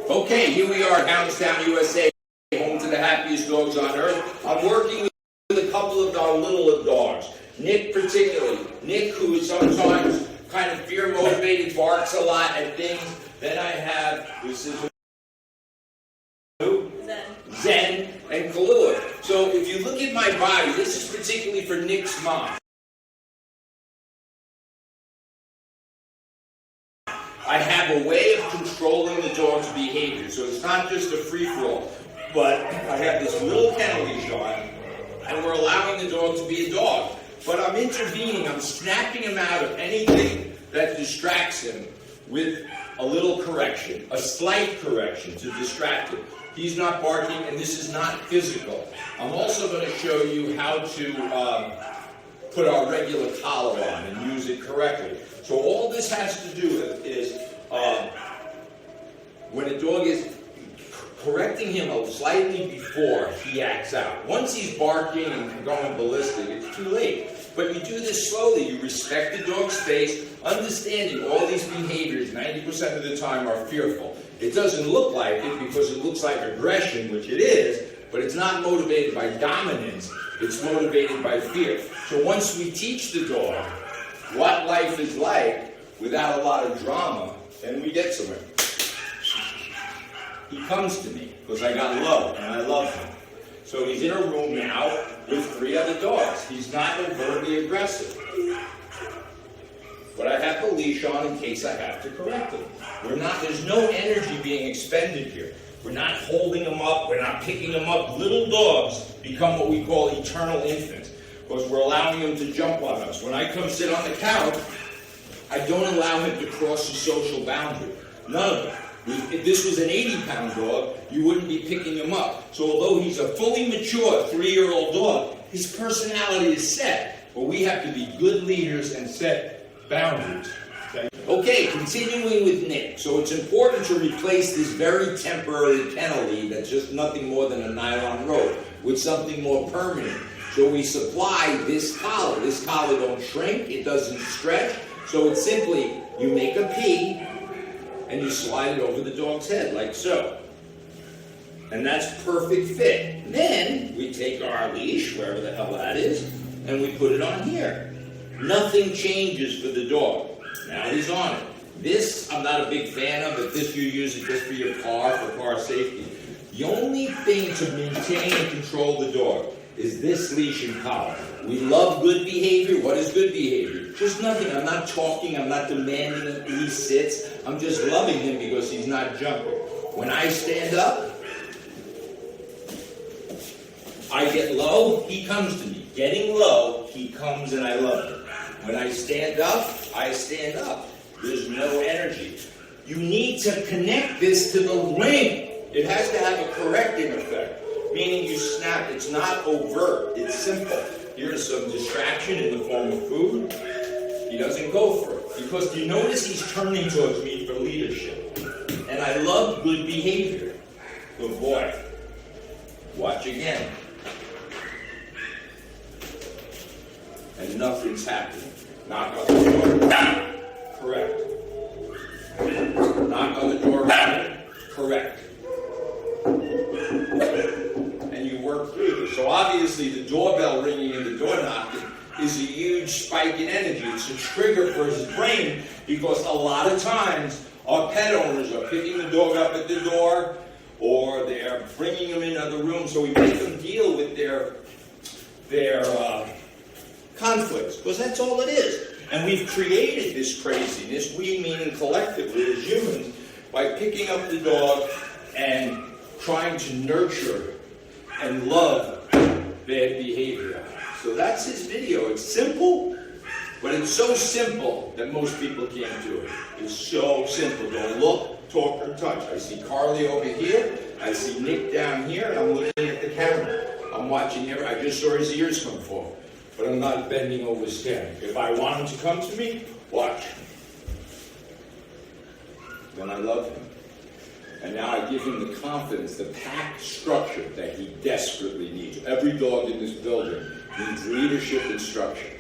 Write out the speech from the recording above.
Okay, here we are, Hounds, USA, home to the happiest dogs on earth. I'm working with a couple of our littler dogs. Nick particularly. Nick, who is sometimes kind of fear-motivated, barks a lot at things. Then I have, this is who? Zen and Kahlua. So if you look at my body, this is particularly for Nick's mom. I have a way of controlling the dog's behavior, so it's not just a free-for-all, but I have this little kennel leash on, and we're allowing the dog to be a dog. But I'm intervening, I'm snapping him out of anything that distracts him with a little correction, a slight correction to distract him. He's not barking, and this is not physical. I'm also going to show you how to put our regular collar on and use it correctly. So all this has to do with is when a dog is correcting him slightly before he acts out. Once he's barking and going ballistic, it's too late. But you do this slowly. You respect the dog's space, understanding all these behaviors 90% of the time are fearful. It doesn't look like it because it looks like aggression, which it is, but it's not motivated by dominance. It's motivated by fear. So once we teach the dog what life is like without a lot of drama, then we get somewhere. He comes to me because I got love, and I love him. So he's in a room now with 3 other dogs. He's not overtly aggressive. But I have the leash on in case I have to correct him. There's no energy being expended here. We're not holding them up. We're not picking them up. Little dogs become what we call eternal infants because we're allowing them to jump on us. When I come sit on the couch, I don't allow him to cross the social boundary. None of it. If this was an 80-pound dog, you wouldn't be picking him up. So although he's a fully mature 3-year-old dog, his personality is set. But we have to be good leaders and set boundaries. Okay, continuing with Nick. So it's important to replace this very temporary kennel lead that's just nothing more than a nylon rope with something more permanent. So we supply this collar. This collar don't shrink, it doesn't stretch. So it's simply, you make a P, and you slide it over the dog's head, like so. And that's perfect fit. Then, we take our leash, wherever the hell that is, and we put it on here. Nothing changes for the dog. Now he's on it. This, I'm not a big fan of, but this you use it just for your car, for car safety. The only thing to maintain and control the dog is this leash and collar. We love good behavior. What is good behavior? Just nothing. I'm not talking. I'm not demanding that he sits. I'm just loving him because he's not jumping. When I stand up, I get low, he comes to me. Getting low, he comes and I love him. When I stand up, I stand up. There's no energy. You need to connect this to the ring. It has to have a correcting effect. Meaning you snap, it's not overt, it's simple. Here's some distraction in the form of food. He doesn't go for it. Because you notice he's turning towards me for leadership. And I love good behavior. Good boy. Watch again. And nothing's happening. Knock on the door. Correct. Knock on the door. Correct. Work through. So obviously the doorbell ringing and the door knocking is a huge spike in energy. It's a trigger for his brain because a lot of times our pet owners are picking the dog up at the door or they're bringing him in other rooms, so we make them deal with their conflicts because that's all it is. And we've created this craziness, we meaning collectively as humans, by picking up the dog and trying to nurture and love bad behavior. So that's his video. It's simple, but it's so simple that most people can't do it. It's so simple. Don't look, talk, or touch. I see Carly over here. I see Nick down here, and I'm looking at the camera. I'm watching him. I just saw his ears come forward, but I'm not bending over staring. If I want him to come to me, watch. Then I love him. And now I give him the confidence, the packed structure that he desperately needs. Every dog in this building needs leadership and structure.